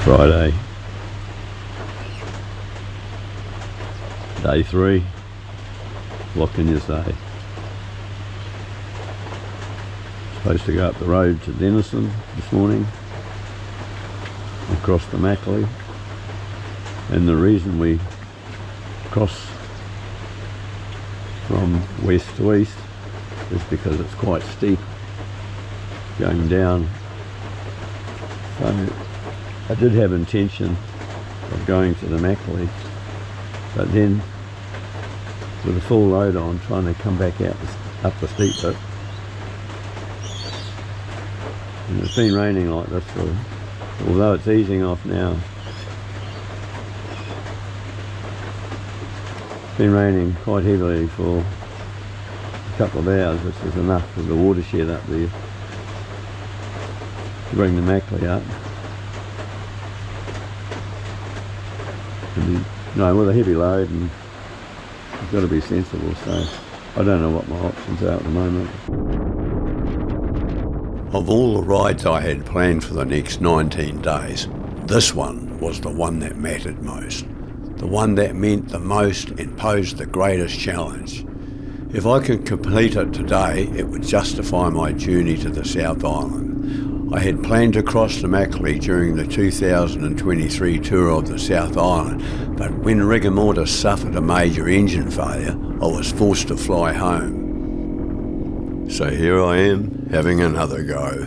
Friday, day 3. What can you say? Supposed to go up the road to Denniston this morning, across the Mackley, and the reason we cross from west to east is because it's quite steep going down. So I did have intention of going to the Mackley, but then with a full load on, trying to come back out up the steep bit. And it's been raining like this for, although it's easing off now. It's been raining quite heavily for a couple of hours, which is enough for the watershed up there to bring the Mackley up. And, with a heavy load, and you've got to be sensible, so I don't know what my options are at the moment. Of all the rides I had planned for the next 19 days, this one was the one that mattered most. The one that meant the most and posed the greatest challenge. If I could complete it today, it would justify my journey to the South Island. I had planned to cross the Mackley during the 2023 tour of the South Island, but when Rigamortis suffered a major engine failure, I was forced to fly home. So here I am, having another go.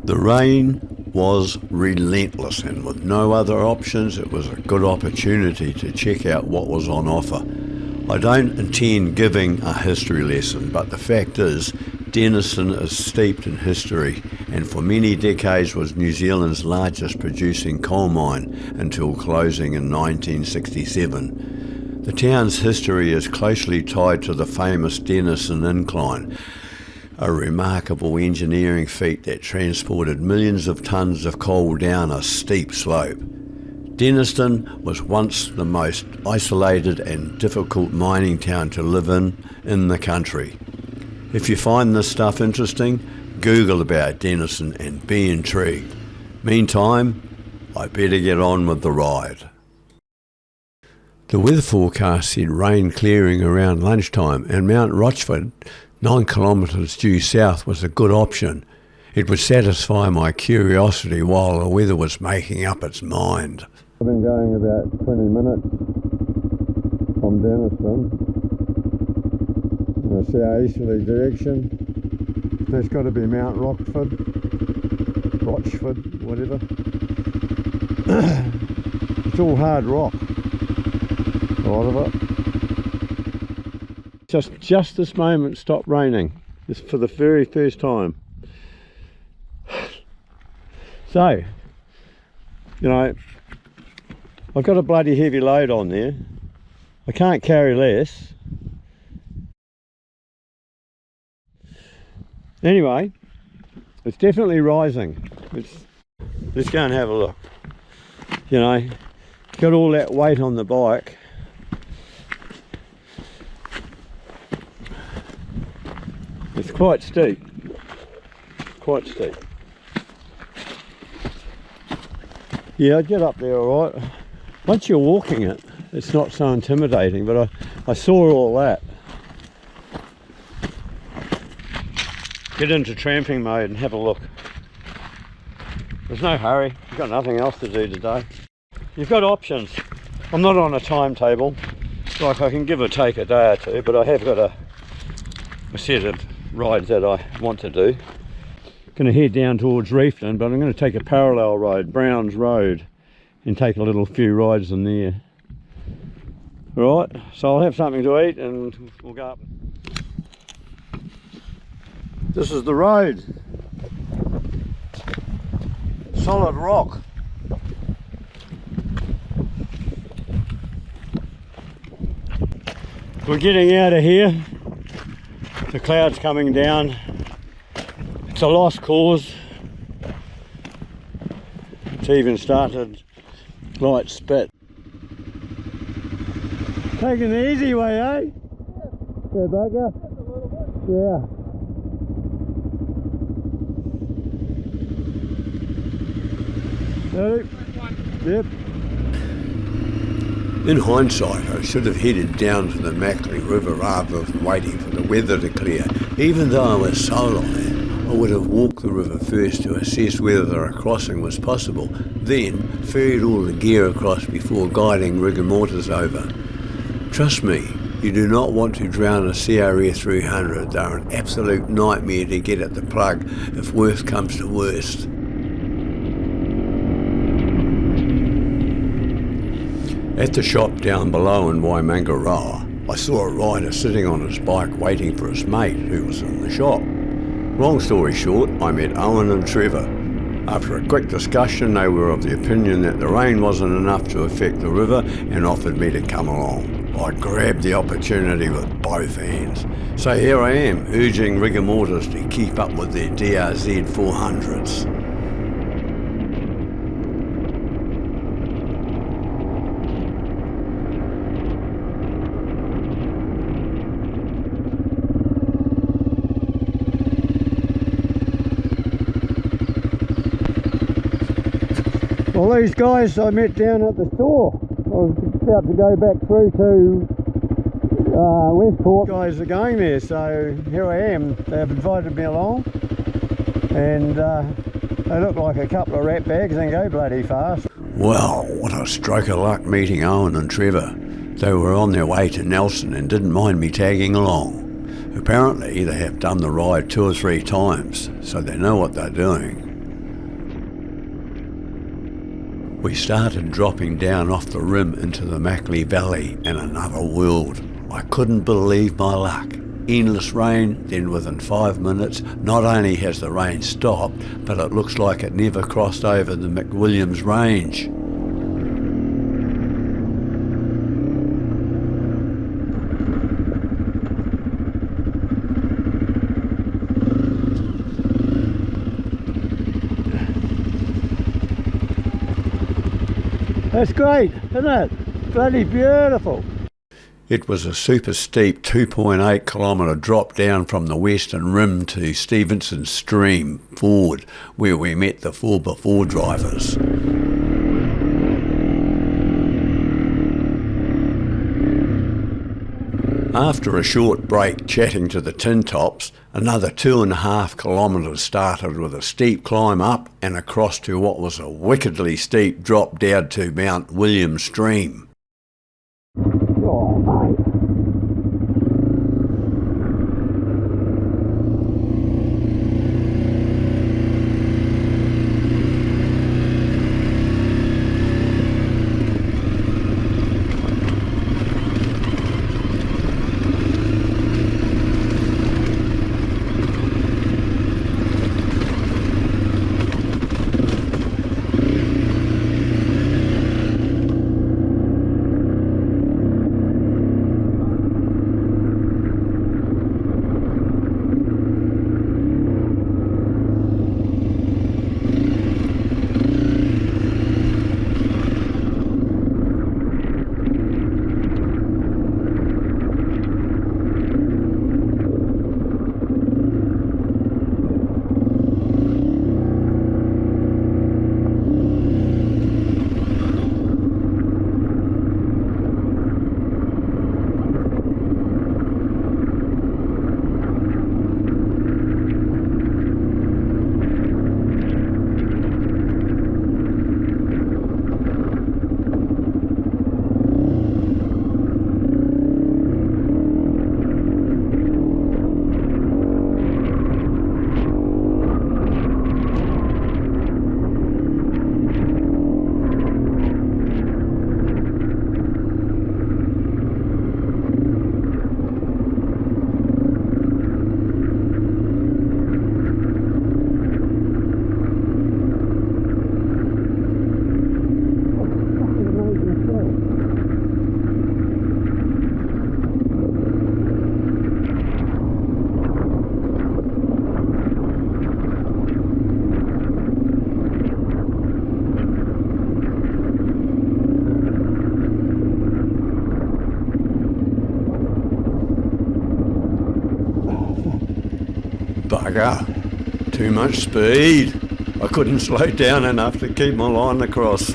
The rain was relentless, and with no other options, it was a good opportunity to check out what was on offer. I don't intend giving a history lesson, but the fact is, Denniston is steeped in history, and for many decades was New Zealand's largest producing coal mine until closing in 1967. The town's history is closely tied to the famous Denniston Incline, a remarkable engineering feat that transported millions of tonnes of coal down a steep slope. Denniston was once the most isolated and difficult mining town to live in the country. If you find this stuff interesting, Google about Denniston and be intrigued. Meantime, I better get on with the ride. The weather forecast said rain clearing around lunchtime, and Mt Rockford, 9 kilometres due south, was a good option. It would satisfy my curiosity while the weather was making up its mind. I've been going about 20 minutes from Denniston in a southeasterly direction. That's got to be Mt Rockford, whatever. It's all hard rock, a lot of it. Just this moment stopped raining. This for the very first time. So, I've got a bloody heavy load on there. I can't carry less. Anyway, it's definitely rising. Let's go and have a look. Got all that weight on the bike. It's quite steep. Yeah, I'd get up there all right. Once you're walking it, it's not so intimidating, but I saw all that. Get into tramping mode and have a look. There's no hurry, you've got nothing else to do today. You've got options. I'm not on a timetable, like I can give or take a day or two, but I have got a set of rides that I want to do. Going to head down towards Reefton, but I'm going to take a parallel road, Browns Road, and take a little few rides in there. Alright, so I'll have something to eat and we'll go up. This is the road. Solid rock. We're getting out of here. The cloud's coming down. It's a lost cause. It's even started light spit. Taking the easy way, eh? Yeah, bugger. Yeah. Yep. In hindsight, I should have headed down to the Mackley River rather than waiting for the weather to clear. Even though I was solo, I would have walked the river first to assess whether a crossing was possible, then ferried all the gear across before guiding Rigamortis over. Trust me, you do not want to drown a CRF 300. They're an absolute nightmare to get at the plug if worst comes to worst. At the shop down below in Inangahua, I saw a rider sitting on his bike waiting for his mate who was in the shop. Long story short, I met Owen and Trevor. After a quick discussion, they were of the opinion that the rain wasn't enough to affect the river and offered me to come along. I grabbed the opportunity with both hands. So here I am, urging Rigamortis to keep up with their DRZ 400s. Well, these guys I met down at the store. I was about to go back through to Westport. Guys are going there, so here I am. They've invited me along, and they look like a couple of rat bags and go bloody fast. Well, what a stroke of luck meeting Owen and Trevor. They were on their way to Nelson and didn't mind me tagging along. Apparently they have done the ride 2 or 3 times, so they know what they're doing. We started dropping down off the rim into the Mackley Valley in another world. I couldn't believe my luck. Endless rain, then within 5 minutes, not only has the rain stopped, but it looks like it never crossed over the McWilliams Range. That's great, isn't it? Bloody beautiful. It was a super steep 2.8 kilometre drop down from the western rim to Stevenson Stream forward, where we met the 4x4 drivers. After a short break chatting to the tin tops, another 2.5 kilometres started with a steep climb up and across to what was a wickedly steep drop down to Mt William Stream. Oh, mate. Bugger. Too much speed. I couldn't slow down enough to keep my line across.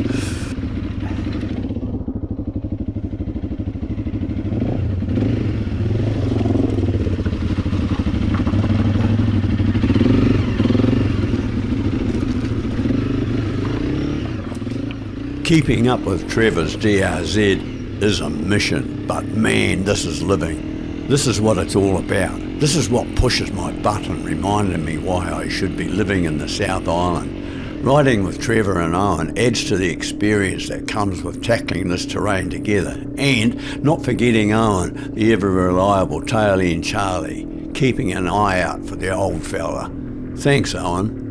Keeping up with Trevor's DRZ is a mission, but man, this is living. This is what it's all about. This is what pushes my button, reminding me why I should be living in the South Island. Riding with Trevor and Owen adds to the experience that comes with tackling this terrain together, and not forgetting Owen, the ever-reliable tail-end Charlie, keeping an eye out for the old fella. Thanks, Owen.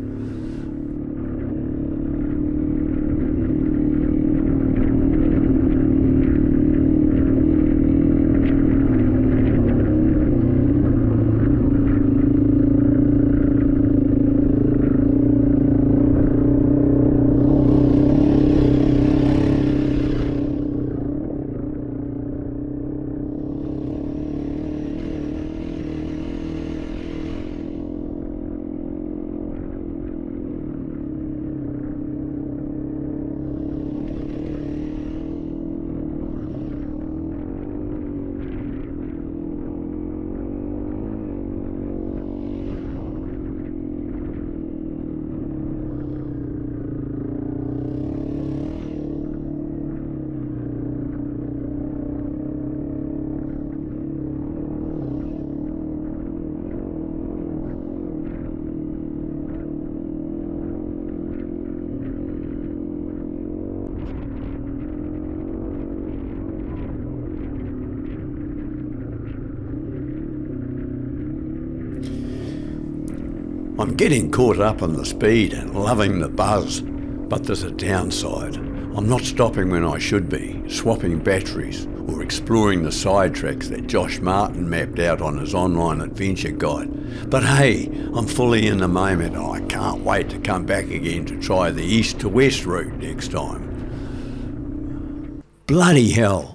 I'm getting caught up in the speed and loving the buzz, but there's a downside. I'm not stopping when I should be, swapping batteries or exploring the side tracks that Josh Martin mapped out on his online adventure guide. But hey, I'm fully in the moment and I can't wait to come back again to try the east to west route next time. Bloody hell!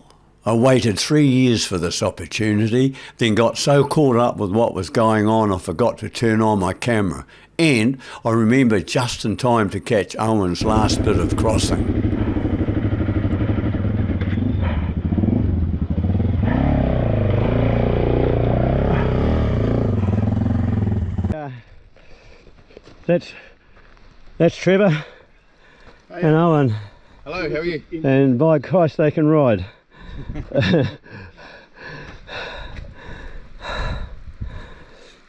I waited 3 years for this opportunity, then got so caught up with what was going on I forgot to turn on my camera, and I remember just in time to catch Owen's last bit of crossing. That's Trevor. Hey. And Owen. Hello, how are you? And by Christ they can ride.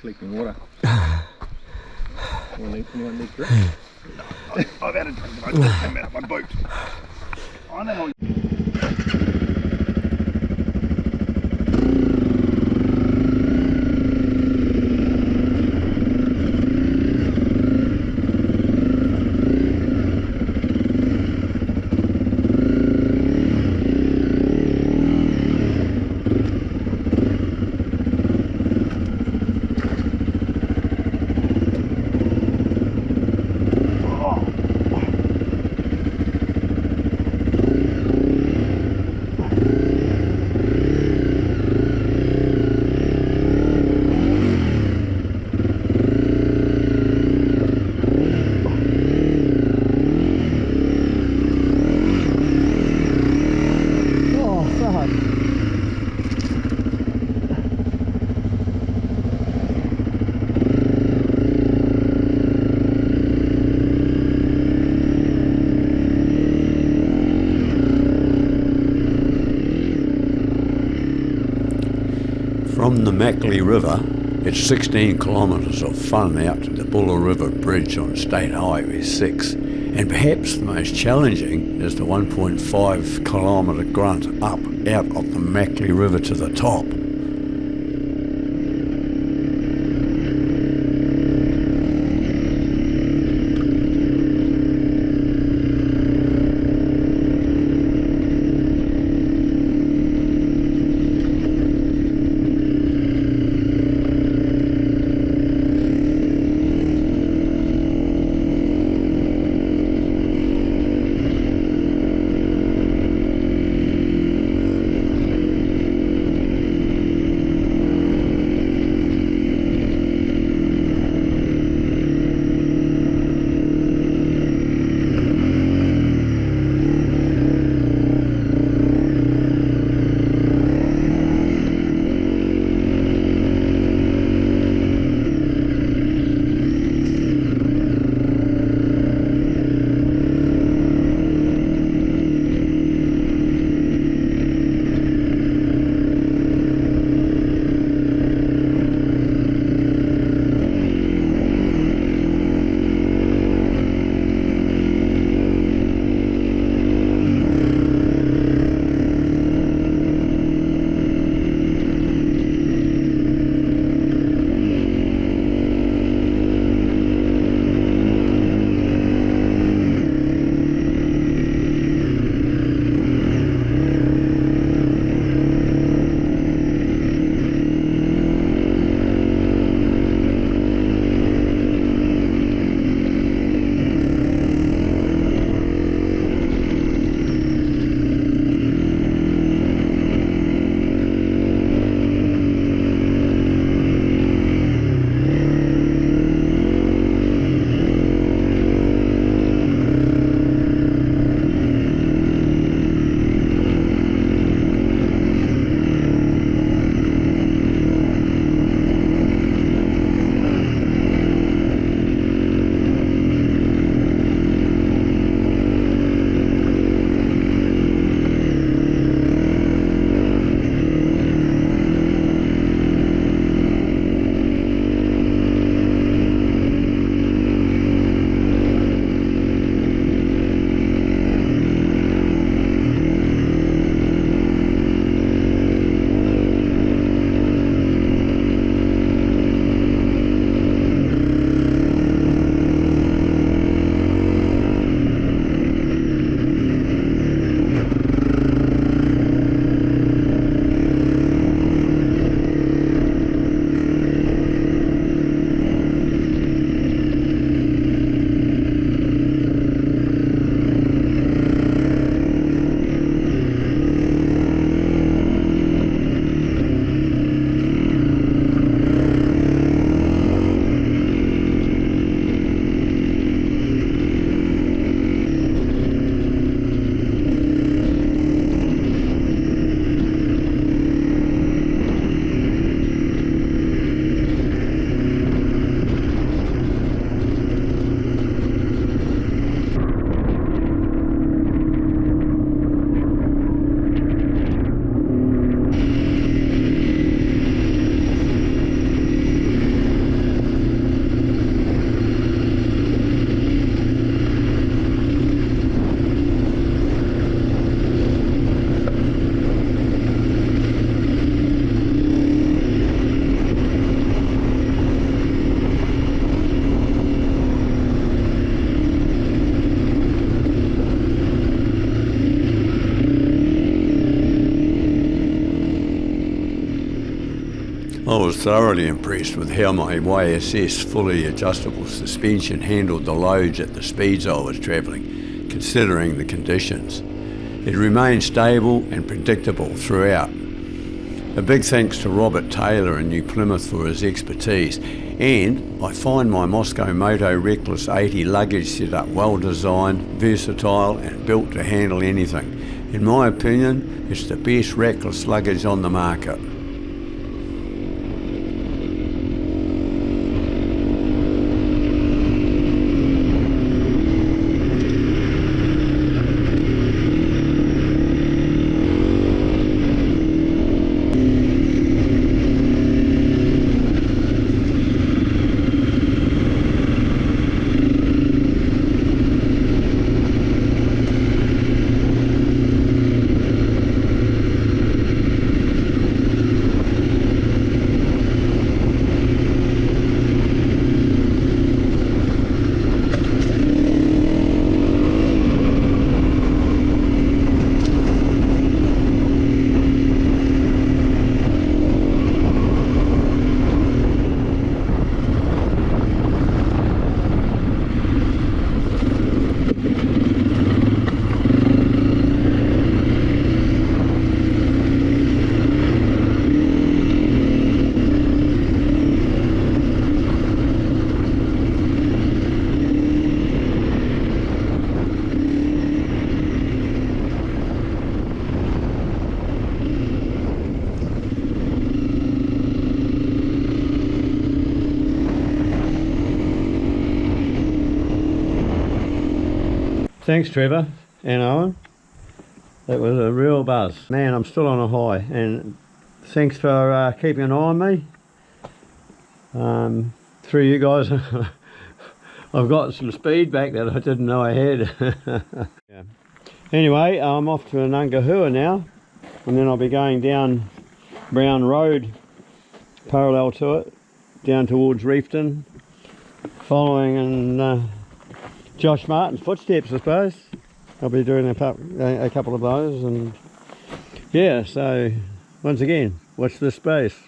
Collecting water. Anyone need drink? No, I've had a drink and I just came out of my boot. I know. From the Mackley River, it's 16 kilometres of fun out to the Buller River Bridge on State Highway 6, and perhaps the most challenging is the 1.5 kilometre grunt up out of the Mackley River to the top. thoroughly impressed with how my YSS fully adjustable suspension handled the loads at the speeds I was travelling, considering the conditions. It remained stable and predictable throughout. A big thanks to Robert Taylor in New Plymouth for his expertise, and I find my Moscow Moto Reckless 80 luggage setup well designed, versatile and built to handle anything. In my opinion, it's the best reckless luggage on the market. Thanks Trevor and Owen, that was a real buzz. Man, I'm still on a high, and thanks for keeping an eye on me. Through you guys I've got some speed back that I didn't know I had. Yeah. Anyway, I'm off to Inangahua now, and then I'll be going down Brown Road parallel to it down towards Reefton, following in Josh Martin's footsteps, I suppose. I'll be doing a couple of those, and yeah, so once again, watch this space.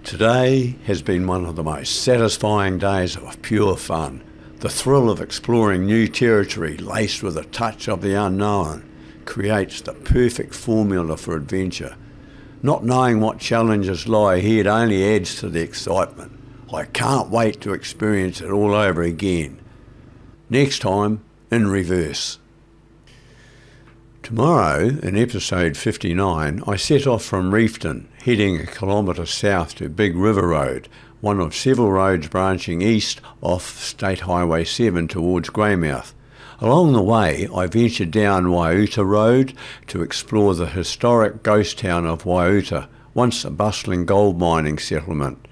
Today has been one of the most satisfying days of pure fun. The thrill of exploring new territory laced with a touch of the unknown creates the perfect formula for adventure. Not knowing what challenges lie ahead only adds to the excitement. I can't wait to experience it all over again. Next time, in reverse. Tomorrow, in episode 59, I set off from Reefton, heading a kilometre south to Big River Road, one of several roads branching east off State Highway 7 towards Greymouth. Along the way, I ventured down Waiuta Road to explore the historic ghost town of Waiuta, once a bustling gold mining settlement.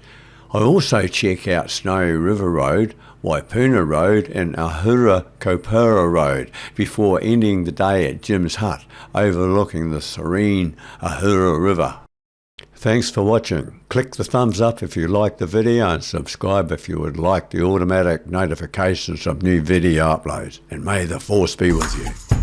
I also check out Snowy River Road, Waipuna Road and Ahura Kopura Road before ending the day at Jim's hut overlooking the serene Ahura River. Thanks for watching. Click the thumbs up if you like the video and subscribe if you would like the automatic notifications of new video uploads. And may the force be with you.